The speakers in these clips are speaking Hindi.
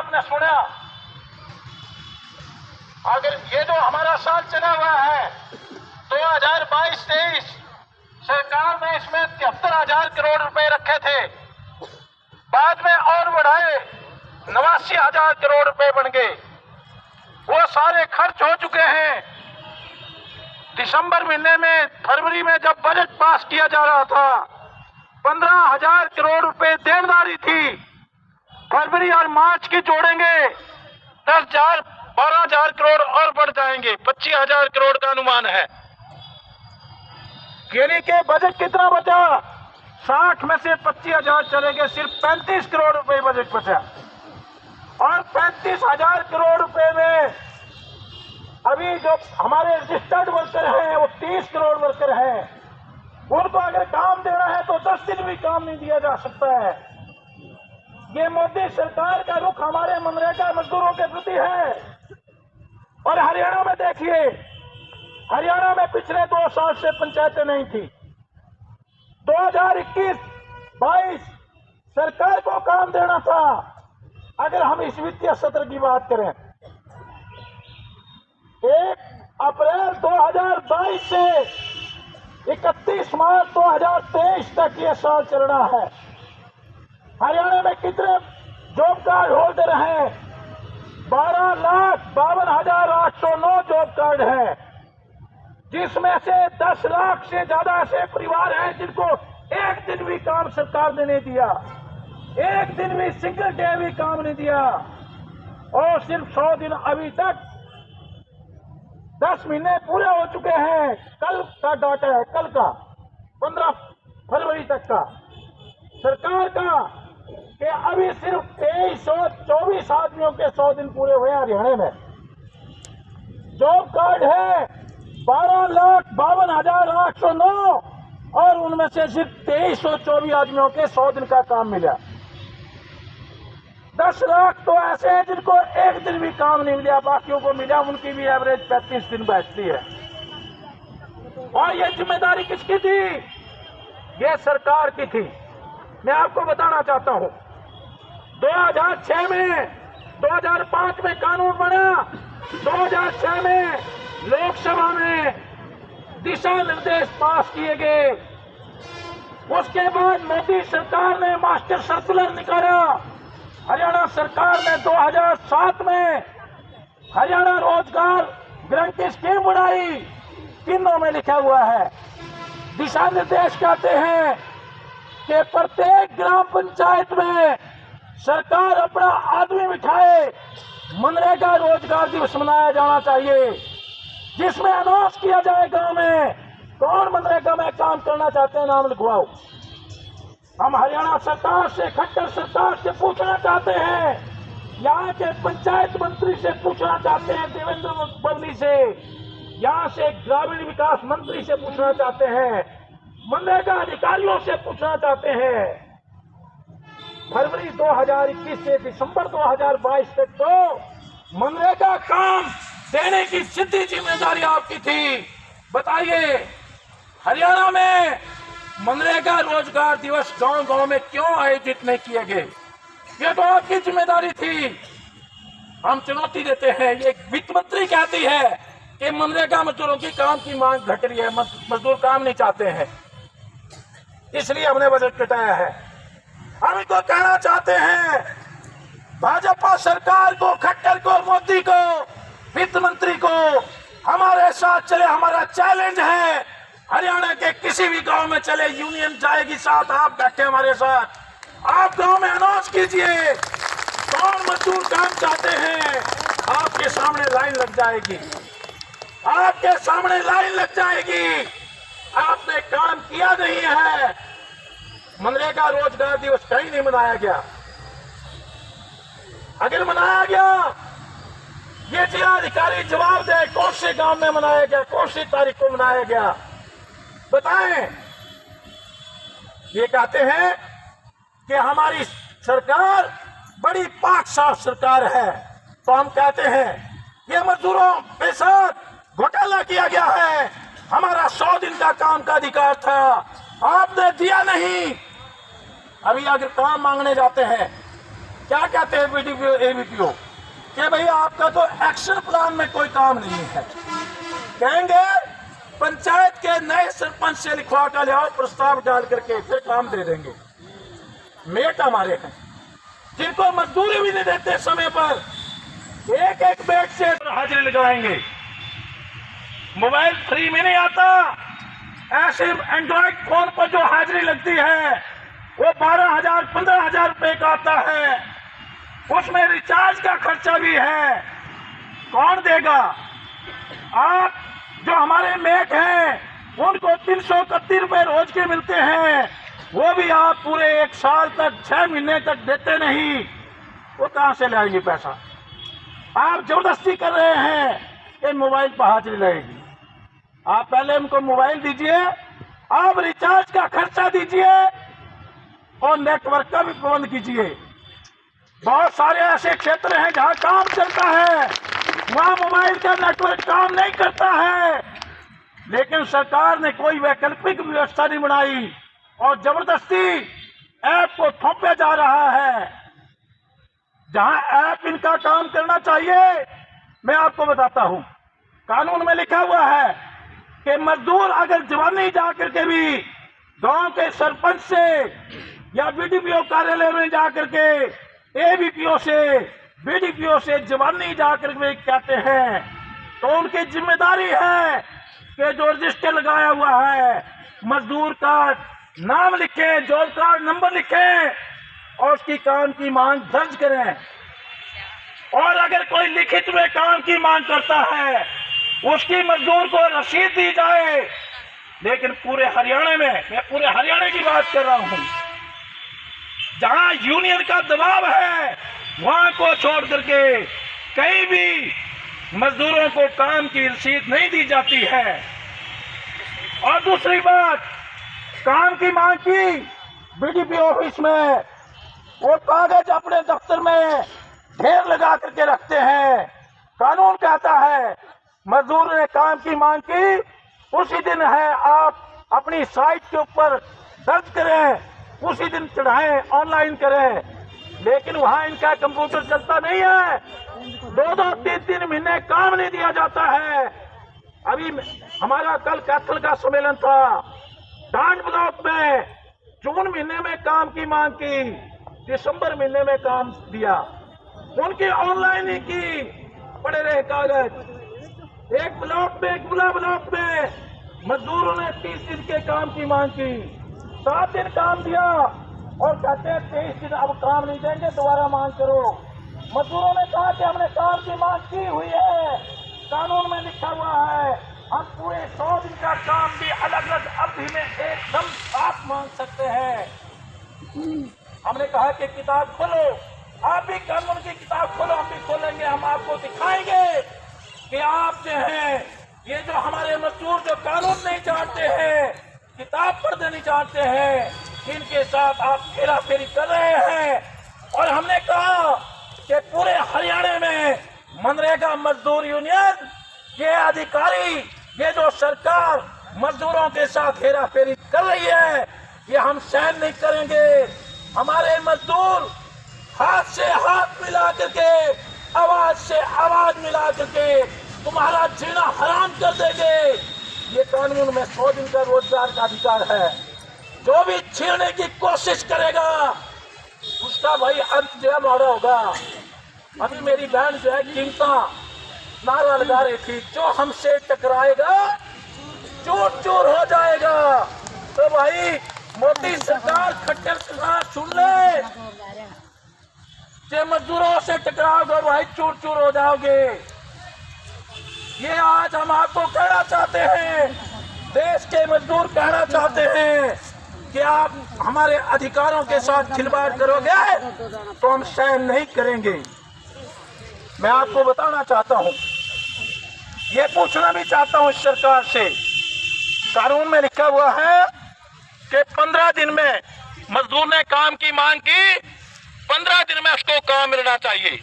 आपने सुना, अगर ये जो हमारा साल चला हुआ है 2022-23, सरकार ने इसमें 73,000 करोड़ रुपए रखे थे, बाद में और बढ़ाए 89,000 करोड़ रुपए बन गए। वो सारे खर्च हो चुके हैं। दिसंबर महीने में, फरवरी में जब बजट पास किया जा रहा था, 15,000 करोड़ रुपए देनदारी थी। फरवरी और मार्च की जोड़ेंगे 10,000 12,000 करोड़ और बढ़ जाएंगे, 25,000 करोड़ का अनुमान है। यानी के बजट कितना बचा? 60 में से 25,000 चले गए, सिर्फ 35 करोड़ रुपए बजट बचा। और 35,000 करोड़ रुपए में अभी जो हमारे रजिस्टर्ड वर्कर हैं वो 30 करोड़ वर्कर हैं, उनको अगर काम देना है तो 10 दिन भी काम नहीं दिया जा सकता है। ये मोदी सरकार का रुख हमारे मनरेगा मजदूरों के प्रति है। और हरियाणा में देखिए, हरियाणा में पिछले 2 साल से पंचायतें नहीं थी। 2021-22 सरकार को काम देना था। अगर हम इस वित्तीय सत्र की बात करें, 1 अप्रैल 2022 से 31 मार्च 2023 तक ये साल चल रहा है। हरियाणा में कितने जॉब कार्ड होल्डर हैं? 12,52,809 जॉब कार्ड हैं, जिसमें से 10 लाख से ज्यादा ऐसे परिवार हैं जिनको एक दिन भी काम सरकार ने नहीं दिया, एक दिन भी सिंगल डे भी काम नहीं दिया। और सिर्फ 100 दिन अभी तक 10 महीने पूरे हो चुके हैं। कल का डाटा है, कल का 15 फरवरी तक का सरकार का, कि अभी सिर्फ 2324 आदमियों के 100 दिन पूरे हुए हरियाणा में। जॉब कार्ड है 12,52,809 और उनमें से सिर्फ 2324 आदमियों के 100 दिन का काम मिला। 10 लाख तो ऐसे हैं जिनको एक दिन भी काम नहीं मिला, बाकियों को मिला, उनकी भी एवरेज 35 दिन बैठती है। और ये जिम्मेदारी किसकी थी? ये सरकार की थी। मैं आपको बताना चाहता हूं, 2006 में, 2005 में कानून बना, 2006 में लोकसभा में दिशा निर्देश पास किए गए। उसके बाद मोदी सरकार ने मास्टर सर्कुलर निकाला। हरियाणा सरकार ने 2007 में हरियाणा रोजगार गारंटी स्कीम बनाई। तीनों में लिखा हुआ है, दिशा निर्देश कहते हैं कि प्रत्येक ग्राम पंचायत में सरकार अपना आदमी बिठाए, मनरेगा रोजगार दिवस मनाया जाना चाहिए, जिसमें अनाउंस किया जाए गांव में कौन मनरेगा में काम करना चाहते हैं, नाम लिखवाओ। हम हरियाणा सरकार से, खट्टर सरकार से पूछना चाहते हैं, यहाँ के पंचायत मंत्री से पूछना चाहते हैं, देवेंद्र बबली से, यहाँ से ग्रामीण विकास मंत्री से पूछना चाहते हैं, मनरेगा अधिकारियों से पूछना चाहते हैं। फरवरी 2021 से दिसंबर 2022 तक तो मनरेगा काम देने की सीधी जिम्मेदारी आपकी थी। बताइए, हरियाणा में मनरेगा रोजगार दिवस गांव-गांव में क्यों आयोजित नहीं किए गए? ये तो आपकी जिम्मेदारी थी। हम चुनौती देते हैं, ये वित्त मंत्री कहती है कि मनरेगा मजदूरों की काम की मांग घट रही है, मजदूर काम नहीं चाहते हैं, इसलिए हमने बजट घटाया है। हम इनको कहना चाहते हैं, भाजपा सरकार को, खट्टर को, मोदी को, वित्त मंत्री को, हमारे साथ चले। हमारा चैलेंज है, हरियाणा के किसी भी गांव में चले, यूनियन जाएगी साथ, आप बैठे हमारे साथ, आप गांव में अनाउंस कीजिए कौन मजदूर काम चाहते हैं, आपके सामने लाइन लग जाएगी, आपके सामने लाइन लग जाएगी। आपने काम किया नहीं है, मनरेगा रोजगार दिवस कहीं नहीं मनाया गया। अगर मनाया गया, ये जिलाधिकारी जवाब दे कौन से गांव में मनाया गया, कौन सी तारीख को मनाया गया, बताएं। ये कहते हैं कि हमारी सरकार बड़ी पाक साफ सरकार है, तो हम कहते हैं ये मजदूरों के साथ घोटाला किया गया है। हमारा 100 दिन का काम का अधिकार था, आपने दिया नहीं। अभी अगर काम मांगने जाते हैं क्या कहते हैं बीडीपीओ एबीपीओ कि भाई आपका तो एक्शन प्लान में कोई काम नहीं है। कहेंगे पंचायत के नए सरपंच से लिखवा कर ले आओ, प्रस्ताव डाल करके फिर काम दे देंगे। मेट हमारे हैं जिनको मजदूरी भी नहीं देते समय पर, एक एक बेड से हाजिरी लगाएंगे। मोबाइल फ्री में नहीं आता, ऐसे एंड्रॉइड फोन पर जो हाजिरी लगती है वो 12,000 15,000 रुपए का आता है, उसमें रिचार्ज का खर्चा भी है। कौन देगा? आप जो हमारे मेट हैं उनको 331 रुपए रोज के मिलते हैं, वो भी आप पूरे एक साल तक 6 महीने तक देते नहीं, वो कहां से लाएंगे पैसा? आप जबरदस्ती कर रहे हैं कि मोबाइल पर हाजिरी लगेगी। आप पहले उनको मोबाइल दीजिए, आप रिचार्ज का खर्चा दीजिए और नेटवर्क का भी प्रबंध कीजिए। बहुत सारे ऐसे क्षेत्र हैं जहां काम चलता है, वहां मोबाइल का नेटवर्क काम नहीं करता है, लेकिन सरकार ने कोई वैकल्पिक व्यवस्था नहीं बनाई और जबरदस्ती ऐप को थोपा जा रहा है। जहां ऐप इनका काम करना चाहिए, मैं आपको बताता हूं, कानून में लिखा हुआ है कि मजदूर अगर जवानी जाकर के भी गांव के सरपंच से या बीडीपीओ कार्यालय में जाकर के एबीपीओ से बीडीपीओ से जवानी जाकर के कहते हैं तो उनकी जिम्मेदारी है कि जो रजिस्टर लगाया हुआ है मजदूर का नाम लिखे, जॉब कार्ड नंबर लिखे और उसकी काम की मांग दर्ज करें। और अगर कोई लिखित में काम की मांग करता है उसकी मजदूर को रसीद दी जाए। लेकिन पूरे हरियाणा में, मैं पूरे हरियाणा की बात कर रहा हूं, जहां यूनियन का दबाव है वहां को छोड़ करके कहीं भी मजदूरों को काम की रसीद नहीं दी जाती है। और दूसरी बात, काम की मांग की बीडीपी ऑफिस में वो कागज अपने दफ्तर में ढेर लगा करके रखते हैं। कानून कहता है मजदूर ने काम की मांग की, उसी दिन है आप अपनी साइट के ऊपर दर्ज करें, उसी दिन चढ़ाएं, ऑनलाइन करें। लेकिन वहां इनका कंप्यूटर चलता नहीं है, 2-2 3-3 महीने काम नहीं दिया जाता है। अभी हमारा कल कैथल का सम्मेलन था, डांड ब्लॉक में जून महीने में काम की मांग की, दिसंबर महीने में काम दिया, उनकी ऑनलाइन ही की, पड़े रहे कागज। एक ब्लॉक में, गुला ब्लॉक में मजदूरों ने 30 दिन के काम की मांग की, 7 दिन काम दिया और कहते हैं 23 दिन अब काम नहीं देंगे, दोबारा मांग करो। मजदूरों ने कहा कि हमने काम की मांग की हुई है, कानून में लिखा हुआ है हम पूरे 100 दिन का काम भी अलग अलग अवधि में एकदम साथ मांग सकते हैं। हमने कहा कि किताब खोलो, आप भी कानून की किताब खोलो, हम भी खोलेंगे, हम आपको दिखाएंगे कि आप जो हैं, ये जो हमारे मजदूर जो कानून नहीं जानते हैं, किताब पढ़ते नहीं जानते हैं, इनके साथ आप हेरा फेरी कर रहे हैं। और हमने कहा कि पूरे हरियाणा में मनरेगा मजदूर यूनियन, ये अधिकारी, ये जो सरकार मजदूरों के साथ हेरा फेरी कर रही है, ये हम सहन नहीं करेंगे। हमारे मजदूर हाथ से हाथ मिला करके, आवाज से आवाज मिला करके तुम्हारा जीना हराम कर देंगे। ये कानून में 100 दिन का रोजगार का अधिकार है। जो भी छीनने की कोशिश करेगा उसका भाई अंत जेल वाला होगा। अभी मेरी बहन जो है कीमता नारा लगा रही थी, जो हमसे टकराएगा चूर चूर हो जाएगा। तो भाई मोदी सरकार, खट्टर सरकार सुन ले, मजदूरों से टकराओगे भाई चूर चूर हो जाओगे। ये आज हम आपको कहना चाहते हैं, देश के मजदूर कहना चाहते हैं कि आप हमारे अधिकारों के साथ खिलवाड़ करोगे तो हम सहन नहीं करेंगे। मैं आपको बताना चाहता हूं, ये पूछना भी चाहता हूं इस सरकार से, कानून में लिखा हुआ है कि 15 दिन में मजदूर ने काम की मांग की, 15 दिन में उसको काम मिलना चाहिए,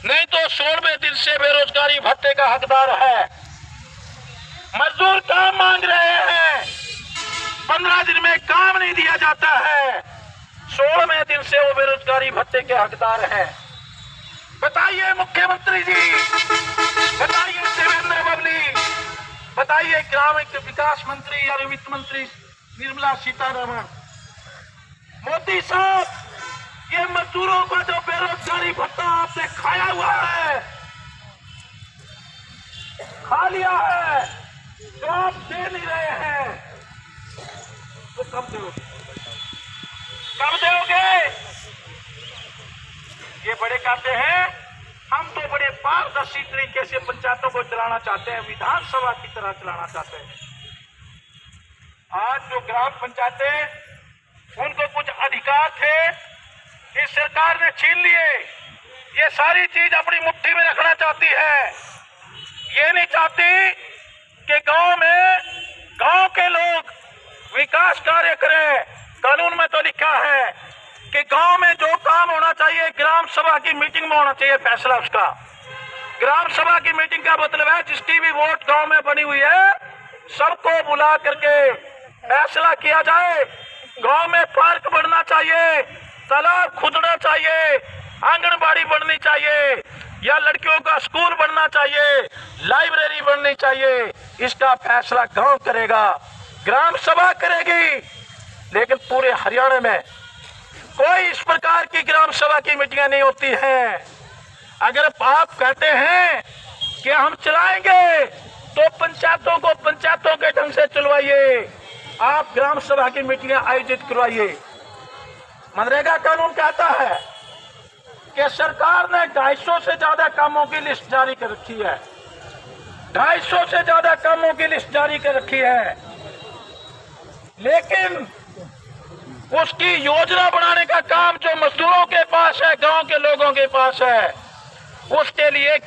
नहीं तो 16वें दिन से बेरोजगारी भत्ते का हकदार है। मजदूर काम मांग रहे हैं, 15 दिन में काम नहीं दिया जाता है, 16वें दिन से वो बेरोजगारी भत्ते के हकदार हैं। बताइए मुख्यमंत्री जी, बताइए देवेंद्र बबली, बताइए ग्रामीण विकास मंत्री और वित्त मंत्री निर्मला सीतारमण, मोदी साहब, ये मजदूरों का जो बेरोजगारी भत्ता आपने खाया हुआ है, खा लिया है, जो आप दे नहीं रहे हैं, तो कब दोगे? कब दोगे? ये बड़े कहते हैं हम तो बड़े पारदर्शी तरीके से पंचायतों को चलाना चाहते हैं, विधानसभा की तरह चलाना चाहते हैं। आज जो ग्राम पंचायतें, उनको कुछ अधिकार थे, इस सरकार ने छीन लिए। ये सारी चीज अपनी मुट्ठी में रखना चाहती है। ये नहीं चाहती कि गांव के लोग विकास कार्य करें। कानून में तो लिखा है कि गांव में जो काम होना चाहिए ग्राम सभा की मीटिंग में होना चाहिए फैसला उसका। ग्राम सभा की मीटिंग का मतलब है जिसकी भी वोट गांव में बनी हुई है सबको बुला करके फैसला किया जाए। गांव में पार्क बनना चाहिए, तालाब खुदना चाहिए, आंगनबाड़ी बननी चाहिए, या लड़कियों का स्कूल बनना चाहिए, लाइब्रेरी बननी चाहिए, इसका फैसला गांव करेगा, ग्राम सभा करेगी। लेकिन पूरे हरियाणा में कोई इस प्रकार की ग्राम सभा की मीटिंगें नहीं होती हैं। अगर आप कहते हैं कि हम चलाएंगे तो पंचायतों को पंचायतों के ढंग से चलवाइए, आप ग्राम सभा की मीटिंगें आयोजित करवाइए। मनरेगा कानून कहता है कि सरकार ने 250 से ज्यादा कामों की लिस्ट जारी कर रखी है, 250 से ज्यादा कामों की लिस्ट जारी कर रखी है, लेकिन उसकी योजना बनाने का काम जो मजदूरों के पास है, गांव के लोगों के पास है, उसके लिए